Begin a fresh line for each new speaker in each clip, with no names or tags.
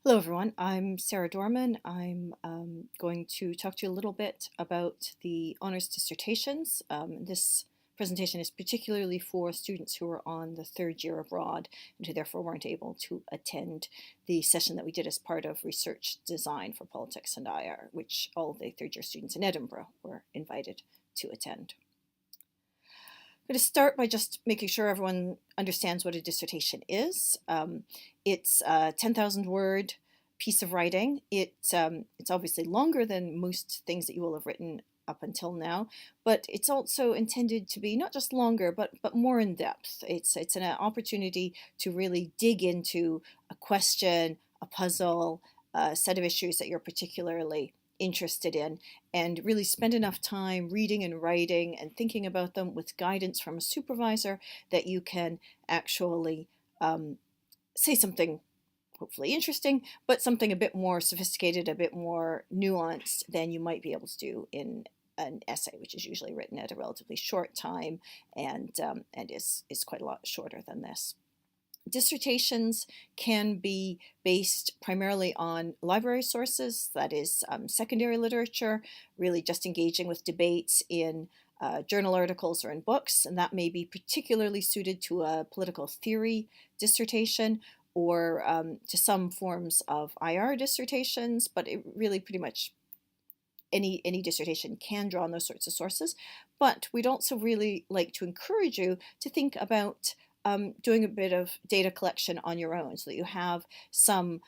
Hello everyone, I'm Sara Dorman. I'm going to talk to you a little bit about the honors dissertations. This presentation is particularly for students who are on the third year abroad and who therefore weren't able to attend the session that we did as part of research design for politics and IR, which all the third year students in Edinburgh were invited to attend. I'm going to start by just making sure everyone understands what a dissertation is. It's a 10,000 word piece of writing. It's obviously longer than most things that you will have written up until now, but it's also intended to be not just longer, but more in depth. It's an opportunity to really dig into a question, a puzzle, a set of issues that you're particularly interested in, and really spend enough time reading and writing and thinking about them with guidance from a supervisor that you can actually say something hopefully interesting, but something a bit more sophisticated, a bit more nuanced than you might be able to do in an essay, which is usually written at a relatively short time and is quite a lot shorter than this. Dissertations can be based primarily on library sources, that is secondary literature, really just engaging with debates in journal articles or in books, and that may be particularly suited to a political theory dissertation or to some forms of IR dissertations, but it really pretty much any dissertation can draw on those sorts of sources. But we'd also really like to encourage you to think about doing a bit of data collection on your own so that you have some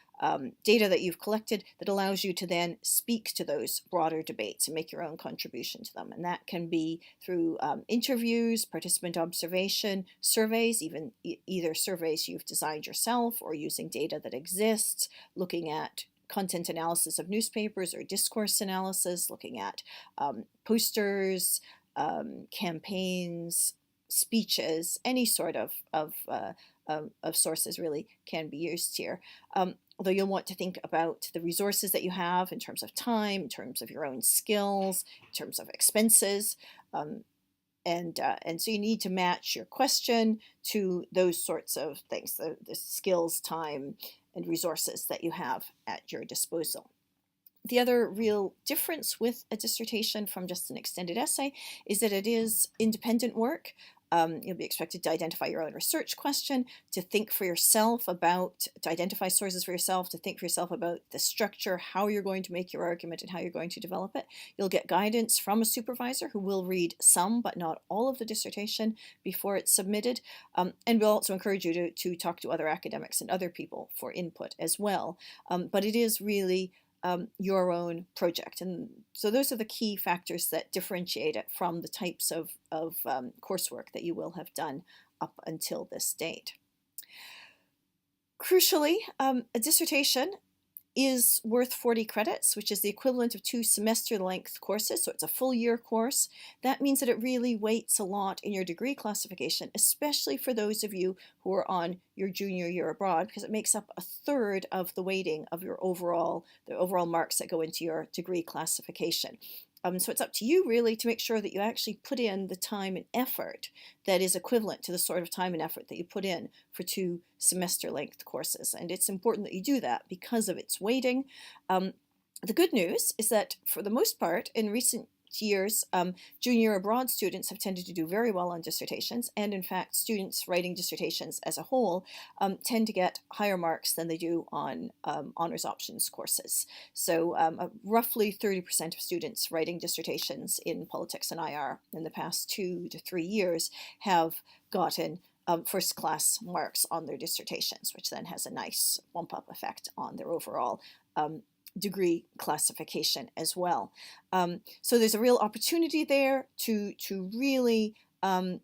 data that you've collected that allows you to then speak to those broader debates and make your own contribution to them. And that can be through interviews, participant observation, surveys, even either surveys you've designed yourself or using data that exists, looking at content analysis of newspapers or discourse analysis, looking at posters, campaigns, speeches, any sort of sources really can be used here. Although you'll want to think about the resources that you have in terms of time, in terms of your own skills, in terms of expenses, and so you need to match your question to those sorts of things, the skills, time, and resources that you have at your disposal. The other real difference with a dissertation from just an extended essay is that it is independent work. You'll be expected to identify your own research question, to think for yourself about, to identify sources for yourself, to think for yourself about the structure, how you're going to make your argument and how you're going to develop it. You'll get guidance from a supervisor who will read some but not all of the dissertation before it's submitted. And we'll also encourage you to talk to other academics and other people for input as well. But it is really your own project. And so those are the key factors that differentiate it from the types of coursework that you will have done up until this date. Crucially, a dissertation is worth 40 credits, which is the equivalent of 2 semester-length courses, so it's a full year course. That means that it really weights a lot in your degree classification, especially for those of you who are on your junior year abroad, because it makes up a third of the weighting of your the overall marks that go into your degree classification. So it's up to you really to make sure that you actually put in the time and effort that is equivalent to the sort of time and effort that you put in for 2 semester-length courses. And it's important that you do that because of its weighting. The good news is that for the most part, in recent years, junior abroad students have tended to do very well on dissertations, and in fact students writing dissertations as a whole tend to get higher marks than they do on honors options courses. So roughly 30% of students writing dissertations in politics and IR in the past 2 to 3 years have gotten first class marks on their dissertations, which then has a nice bump up effect on their overall degree classification as well. So there's a real opportunity there to really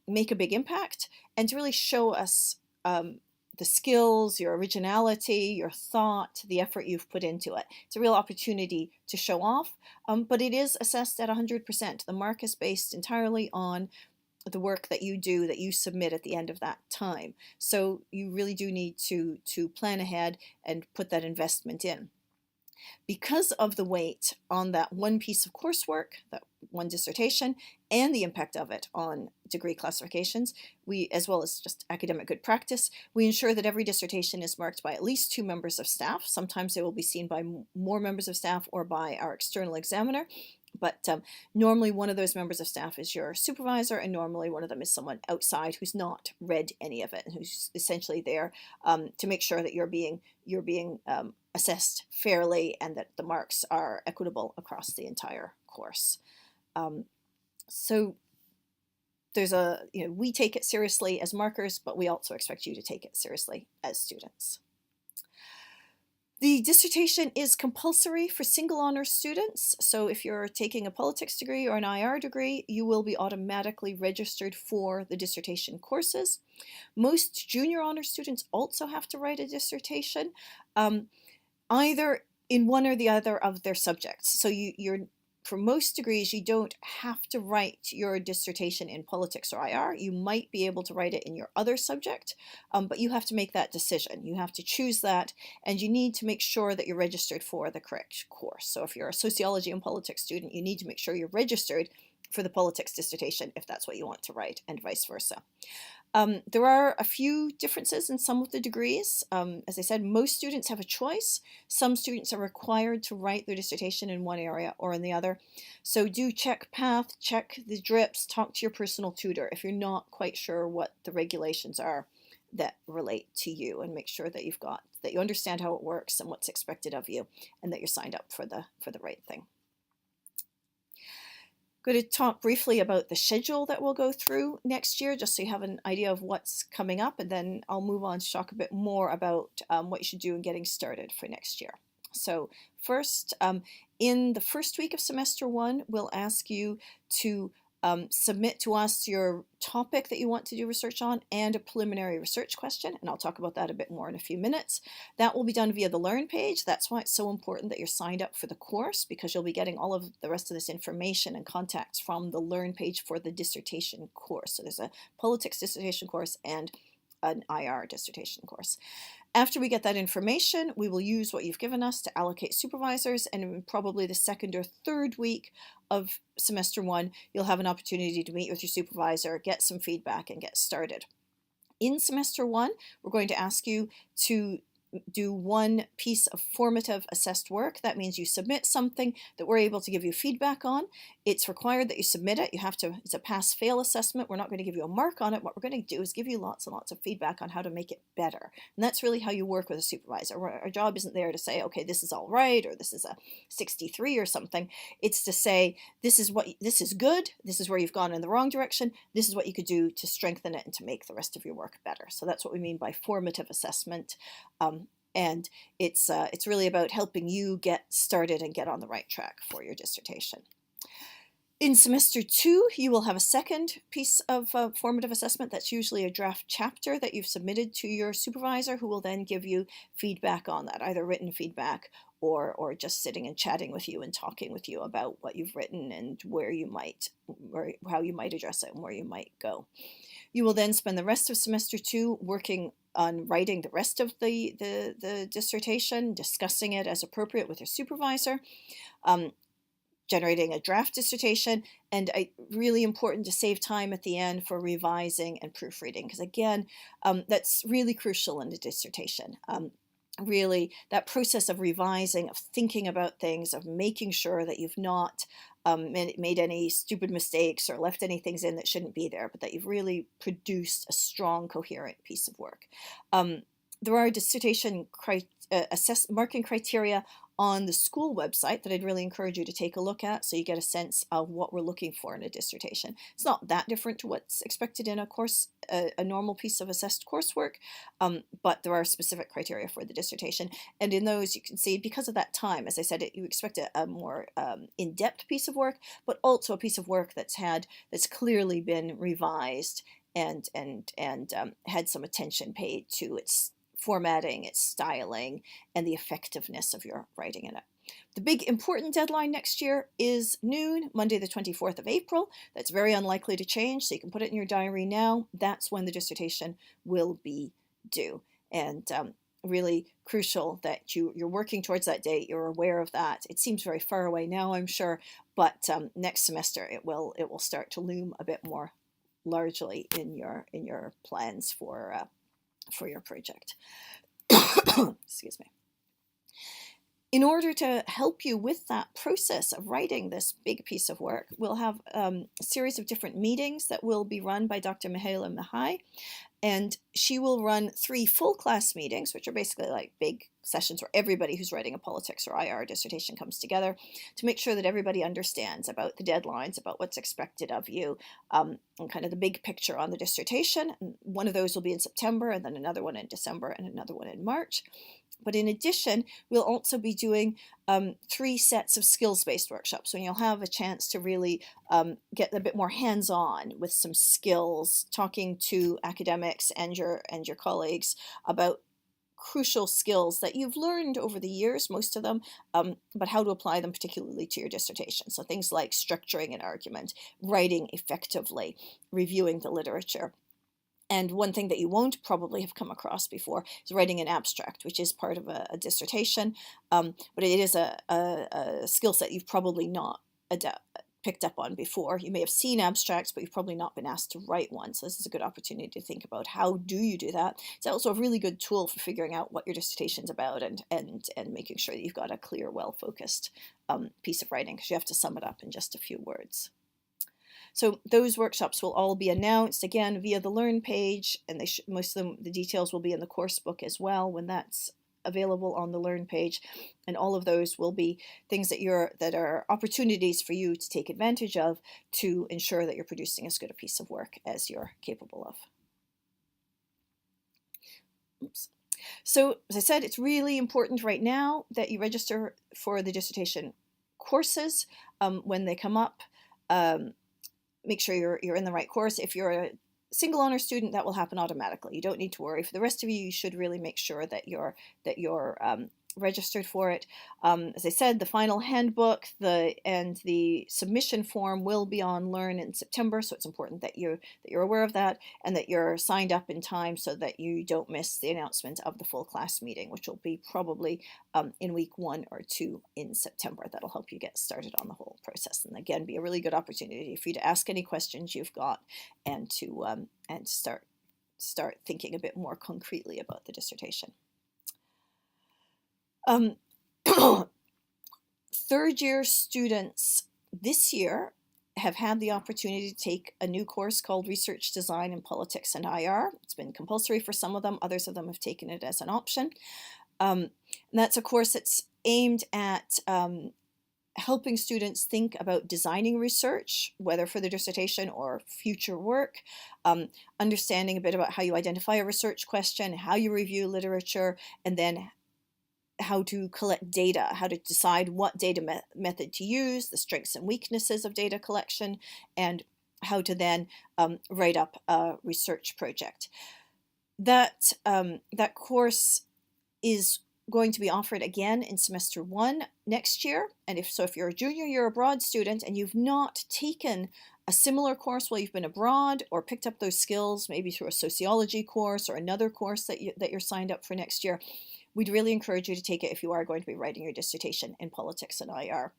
make a big impact and to really show us the skills, your originality, your thought, the effort you've put into it. It's a real opportunity to show off, but it is assessed at 100%. The mark is based entirely on the work that you do, that you submit at the end of that time. So you really do need to plan ahead and put that investment in. Because of the weight on that one piece of coursework, that one dissertation and the impact of it on degree classifications, as well as just academic good practice, we ensure that every dissertation is marked by at least 2 members of staff. Sometimes they will be seen by more members of staff or by our external examiner. But normally one of those members of staff is your supervisor, and normally one of them is someone outside who's not read any of it and who's essentially there to make sure that you're being assessed fairly and that the marks are equitable across the entire course. So there's we take it seriously as markers, but we also expect you to take it seriously as students. The dissertation is compulsory for single honors students, so if you're taking a politics degree or an IR degree, you will be automatically registered for the dissertation courses. Most junior honors students also have to write a dissertation, either in one or the other of their subjects. So for most degrees, you don't have to write your dissertation in politics or IR. You might be able to write it in your other subject, but you have to make that decision. You have to choose that, and you need to make sure that you're registered for the correct course. So if you're a sociology and politics student, you need to make sure you're registered for the politics dissertation if that's what you want to write, and vice versa. There are a few differences in some of the degrees. As I said, most students have a choice. Some students are required to write their dissertation in one area or in the other. So do check path, check the drips, talk to your personal tutor if you're not quite sure what the regulations are that relate to you, and make sure that you understand how it works and what's expected of you, and that you're signed up for the right thing. I'm going to talk briefly about the schedule that we'll go through next year, just so you have an idea of what's coming up, and then I'll move on to talk a bit more about what you should do in getting started for next year. So first, in the first week of semester 1, we'll ask you to submit to us your topic that you want to do research on and a preliminary research question, and I'll talk about that a bit more in a few minutes. That will be done via the Learn page. That's why it's so important that you're signed up for the course, because you'll be getting all of the rest of this information and contacts from the Learn page for the dissertation course. So there's a politics dissertation course and an IR dissertation course. After we get that information, we will use what you've given us to allocate supervisors, and in probably the second or third week of semester 1, you'll have an opportunity to meet with your supervisor, get some feedback, and get started. In semester 1, we're going to ask you to do one piece of formative assessed work. That means you submit something that we're able to give you feedback on. It's required that you submit it. It's a pass-fail assessment. We're not going to give you a mark on it. What we're going to do is give you lots and lots of feedback on how to make it better. And that's really how you work with a supervisor. Our job isn't there to say, okay, this is all right, or this is a 63 or something. It's to say, this is good, this is where you've gone in the wrong direction, this is what you could do to strengthen it and to make the rest of your work better. So that's what we mean by formative assessment. And it's really about helping you get started and get on the right track for your dissertation. In semester 2, you will have a second piece of formative assessment. That's usually a draft chapter that you've submitted to your supervisor, who will then give you feedback on that, either written feedback or just sitting and chatting with you and talking with you about what you've written and how you might address it and where you might go. You will then spend the rest of semester 2 working on writing the rest of the dissertation, discussing it as appropriate with your supervisor, generating a draft dissertation, and really important to save time at the end for revising and proofreading, because again, that's really crucial in the dissertation. Really, that process of revising, of thinking about things, of making sure that you've not made any stupid mistakes or left any things in that shouldn't be there, but that you've really produced a strong, coherent piece of work. There are dissertation marking criteria on the school website that I'd really encourage you to take a look at, so you get a sense of what we're looking for in a dissertation. It's not that different to what's expected in a normal piece of assessed coursework, but there are specific criteria for the dissertation, and in those you can see, because of that time, as I said, you expect a more in-depth piece of work, but also a piece of work that's clearly been revised and had some attention paid to its formatting, its styling, and the effectiveness of your writing in it. The big important deadline next year is noon, Monday the 24th of April. That's very unlikely to change, so you can put it in your diary now. That's when the dissertation will be due. And really crucial that you're working towards that date. You're aware of that. It seems very far away now, I'm sure, but next semester it will start to loom a bit more largely in your plans for your project. Excuse me. In order to help you with that process of writing this big piece of work, we'll have a series of different meetings that will be run by Dr. Mihaela Mihai, and she will run 3 full class meetings, which are basically like big sessions where everybody who's writing a politics or IR dissertation comes together to make sure that everybody understands about the deadlines, about what's expected of you, and kind of the big picture on the dissertation. And one of those will be in September, and then another one in December, and another one in March. But in addition, we'll also be doing 3 sets of skills-based workshops, so you'll have a chance to really get a bit more hands-on with some skills, talking to academics and your colleagues about crucial skills that you've learned over the years, most of them, but how to apply them particularly to your dissertation. So things like structuring an argument, writing effectively, reviewing the literature. And one thing that you won't probably have come across before is writing an abstract, which is part of a dissertation, but it is a skill set you've probably not picked up on before. You may have seen abstracts, but you've probably not been asked to write one. So this is a good opportunity to think about how do you do that. It's also a really good tool for figuring out what your dissertation's about and making sure that you've got a clear, well-focused piece of writing, because you have to sum it up in just a few words. So those workshops will all be announced, again, via the Learn page, and most of them, the details will be in the course book as well when that's available on the Learn page. And all of those will be things that are opportunities for you to take advantage of to ensure that you're producing as good a piece of work as you're capable of. Oops. So as I said, it's really important right now that you register for the dissertation courses when they come up. Make sure you're in the right course. If you're a single honor student, that will happen automatically. You don't need to worry. For the rest of you, you should really make sure that you're registered for it. As I said, the final handbook and the submission form will be on Learn in September, so it's important that you're aware of that and that you're signed up in time so that you don't miss the announcement of the full class meeting, which will be probably in week 1 or 2 in September. That'll help you get started on the whole process, and again, be a really good opportunity for you to ask any questions you've got and to start thinking a bit more concretely about the dissertation. Third year students this year have had the opportunity to take a new course called Research Design in Politics and IR. It's been compulsory for some of them, others of them have taken it as an option. And that's a course that's aimed at helping students think about designing research, whether for their dissertation or future work, understanding a bit about how you identify a research question, how you review literature, and then how to collect data, how to decide what data method to use, the strengths and weaknesses of data collection, and how to then write up a research project. That course is going to be offered again in semester 1 next year. And if you're a junior year abroad student and you've not taken a similar course while you've been abroad or picked up those skills, maybe through a sociology course or another course that you're signed up for next year, we'd really encourage you to take it if you are going to be writing your dissertation in politics and IR.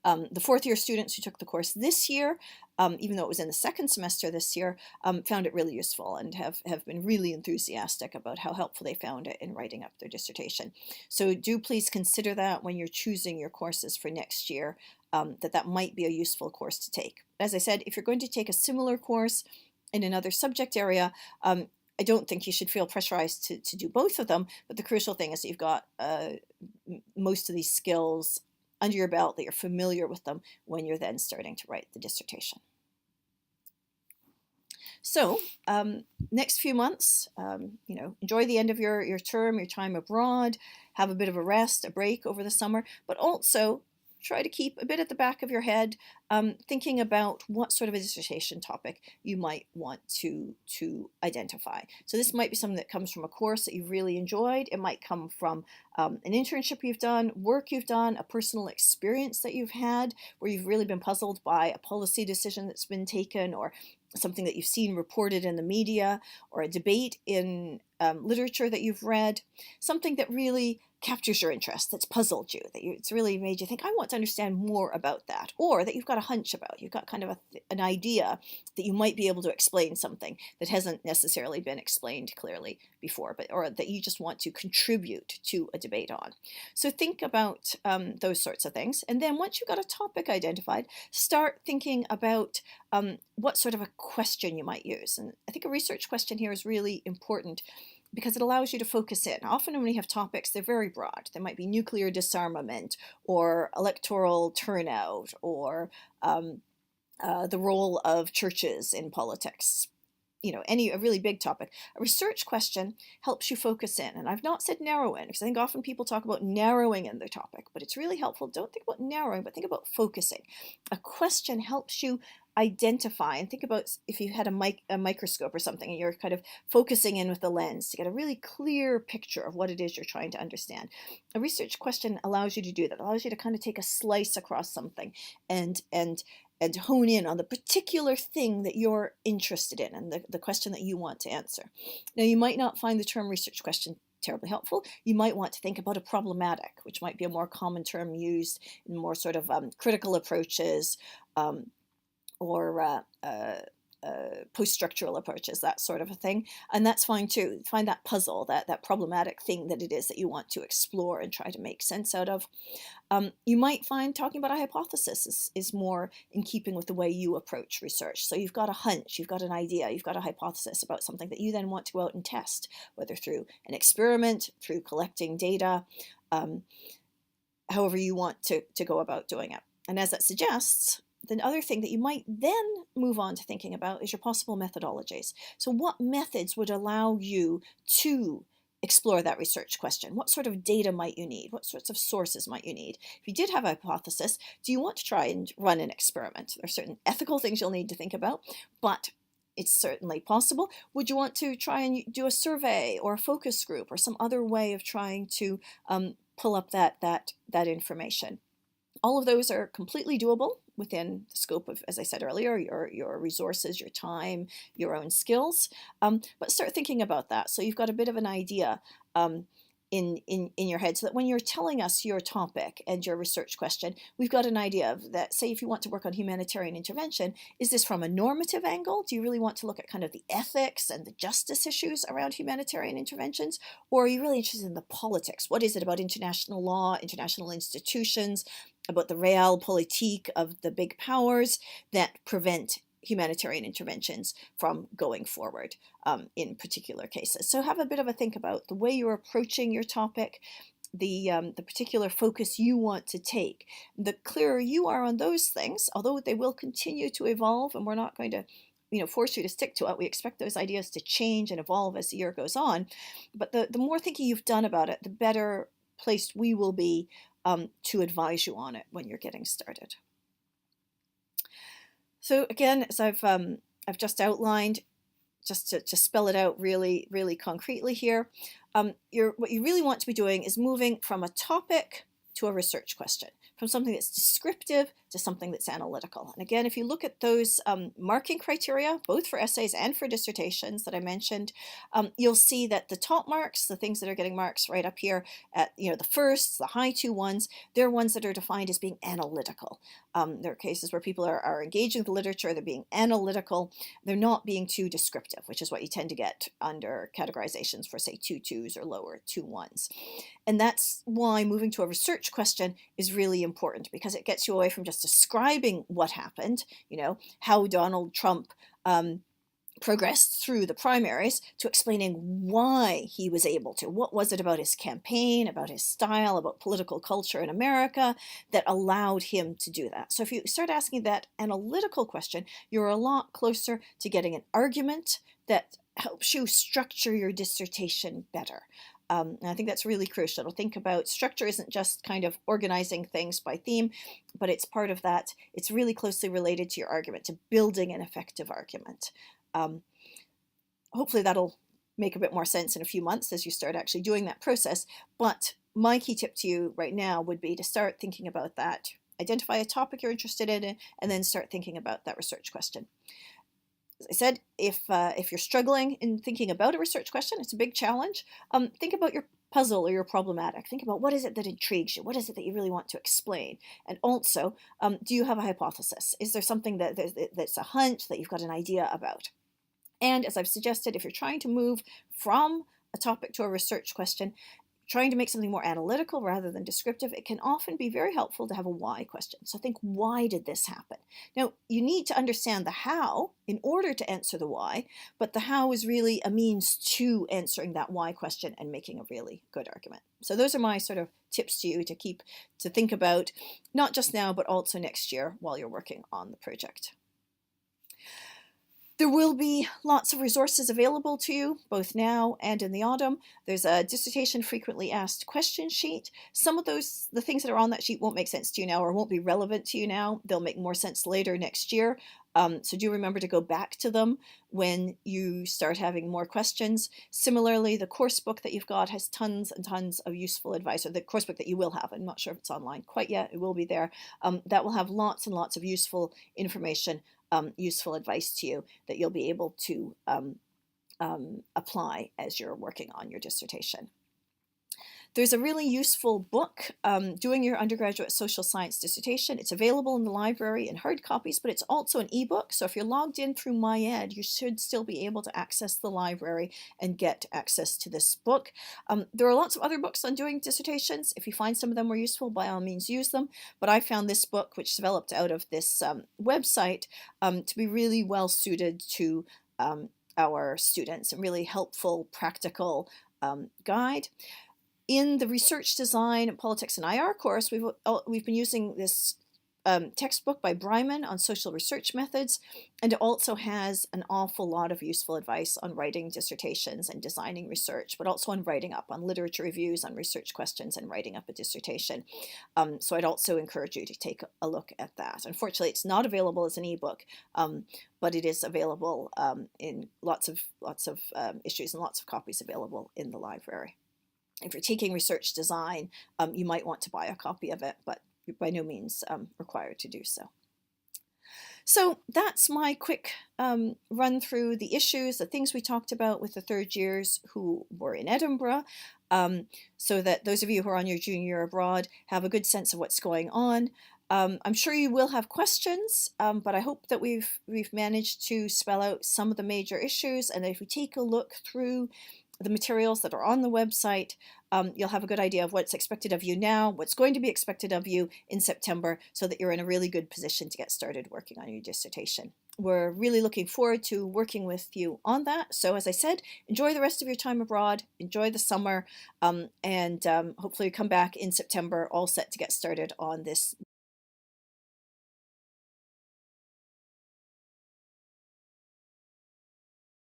The 4th year students who took the course this year, even though it was in the 2nd semester this year, found it really useful and have been really enthusiastic about how helpful they found it in writing up their dissertation. So do please consider that when you're choosing your courses for next year, that might be a useful course to take. As I said, if you're going to take a similar course in another subject area, I don't think you should feel pressurized to do both of them, but the crucial thing is that you've got most of these skills under your belt, that you're familiar with them when you're then starting to write the dissertation. So next few months, enjoy the end of your term, your time abroad, have a bit of a rest, a break over the summer, but also try to keep a bit at the back of your head thinking about what sort of a dissertation topic you might want to identify. So this might be something that comes from a course that you've really enjoyed. It might come from an internship you've done, work you've done, a personal experience that you've had where you've really been puzzled by a policy decision that's been taken, or something that you've seen reported in the media, or a debate in literature that you've read, something that really captures your interest, that's puzzled you, it's really made you think, I want to understand more about that, or that you've got a hunch about, you've got kind of an idea that you might be able to explain something that hasn't necessarily been explained clearly before, or that you just want to contribute to a debate on. So think about those sorts of things. And then once you've got a topic identified, start thinking about what sort of a question you might use. And I think a research question here is really important because it allows you to focus in. Often when we have topics, they're very broad. They might be nuclear disarmament, or electoral turnout, or the role of churches in politics. A really big topic. A research question helps you focus in. And I've not said narrow in, because I think often people talk about narrowing in their topic, but it's really helpful. Don't think about narrowing, but think about focusing. A question helps you identify, and think about if you had a microscope or something and you're kind of focusing in with the lens to get a really clear picture of what it is you're trying to understand. A research question allows you to do that. It allows you to kind of take a slice across something and hone in on the particular thing that you're interested in and the question that you want to answer. Now, you might not find the term research question terribly helpful. You might want to think about a problematic, which might be a more common term used in more sort of critical approaches, or post-structural approaches, that sort of a thing. And that's fine too. Find that puzzle, that problematic thing that it is that you want to explore and try to make sense out of. You might find talking about a hypothesis is more in keeping with the way you approach research. So you've got a hunch, you've got an idea, you've got a hypothesis about something that you then want to go out and test, whether through an experiment, through collecting data, however you want to go about doing it. And as that suggests, the other thing that you might then move on to thinking about is your possible methodologies. So what methods would allow you to explore that research question? What sort of data might you need? What sorts of sources might you need? If you did have a hypothesis, do you want to try and run an experiment? There are certain ethical things you'll need to think about, but it's certainly possible. Would you want to try and do a survey or a focus group or some other way of trying to pull up that information? All of those are completely doable within the scope of, as I said earlier, your resources, your time, your own skills. But start thinking about that so you've got a bit of an idea in your head, so that when you're telling us your topic and your research question, we've got an idea of that. Say if you want to work on humanitarian intervention, is this from a normative angle? Do you really want to look at kind of the ethics and the justice issues around humanitarian interventions? Or are you really interested in the politics? What is it about international law, international institutions, about the realpolitik of the big powers that prevent humanitarian interventions from going forward in particular cases? So have a bit of a think about the way you're approaching your topic, the particular focus you want to take. The clearer you are on those things, although they will continue to evolve and we're not going to force you to stick to it. We expect those ideas to change and evolve as the year goes on. But the more thinking you've done about it, the better placed we will be to advise you on it when you're getting started. So again, as I've just outlined, just to spell it out really, really concretely here, what you really want to be doing is moving from a topic to a research question, from something that's descriptive to something that's analytical. And again, if you look at those marking criteria, both for essays and for dissertations that I mentioned, you'll see that the top marks, the things that are getting marks right up here at the firsts, the high 2 ones, they're ones that are defined as being analytical. There are cases where people are engaging with the literature, they're being analytical, they're not being too descriptive, which is what you tend to get under categorizations for, say, 2 2s or lower 2 1s. And that's why moving to a research question is really important, because it gets you away from just describing what happened, how Donald Trump progressed through the primaries, to explaining why he was able to. What was it about his campaign, about his style, about political culture in America that allowed him to do that? So if you start asking that analytical question, you're a lot closer to getting an argument that helps you structure your dissertation better. And I think that's really crucial. To think about structure isn't just kind of organizing things by theme, but it's part of that. It's really closely related to your argument, to building an effective argument. Hopefully that'll make a bit more sense in a few months as you start actually doing that process. But my key tip to you right now would be to start thinking about that. Identify a topic you're interested in, and then start thinking about that research question. As I said, if you're struggling in thinking about a research question, it's a big challenge. Think about your puzzle or your problematic. Think about what is it that intrigues you? What is it that you really want to explain? And also, do you have a hypothesis? Is there something that's a hunch that you've got an idea about? And as I've suggested, if you're trying to move from a topic to a research question, trying to make something more analytical rather than descriptive, it can often be very helpful to have a why question. So think, why did this happen? Now, you need to understand the how in order to answer the why, but the how is really a means to answering that why question and making a really good argument. So those are my sort of tips to you to think about, not just now, but also next year while you're working on the project. There will be lots of resources available to you, both now and in the autumn. There's a dissertation frequently asked question sheet. Some of the things that are on that sheet won't make sense to you now or won't be relevant to you now. They'll make more sense later next year. So do remember to go back to them when you start having more questions. Similarly, the course book that you've got has tons and tons of useful advice, or the course book that you will have. I'm not sure if it's online quite yet. It will be there. That will have lots and lots of useful information, useful advice to you that you'll be able to apply as you're working on your dissertation. There's a really useful book, Doing Your Undergraduate Social Science Dissertation. It's available in the library in hard copies, but it's also an ebook. So if you're logged in through MyEd, you should still be able to access the library and get access to this book. There are lots of other books on doing dissertations. If you find some of them were useful, by all means use them. But I found this book, which developed out of this website, to be really well suited to our students, and really helpful, practical guide. In the Research Design, Politics and IR course, we've been using this textbook by Bryman on social research methods, and it also has an awful lot of useful advice on writing dissertations and designing research, but also on writing up, on literature reviews, on research questions, and writing up a dissertation. So I'd also encourage you to take a look at that. Unfortunately, it's not available as an ebook, but it is available in lots of issues and lots of copies available in the library. If you're taking research design, you might want to buy a copy of it, but you're by no means required to do so. So that's my quick run through the issues, the things we talked about with the third years who were in Edinburgh, so that those of you who are on your junior year abroad have a good sense of what's going on. I'm sure you will have questions, but I hope that we've managed to spell out some of the major issues, and if we take a look through the materials that are on the website, you'll have a good idea of what's expected of you now, what's going to be expected of you in September, so that you're in a really good position to get started working on your dissertation. We're really looking forward to working with you on that. So as I said, enjoy the rest of your time abroad, enjoy the summer, and hopefully come back in September all set to get started on this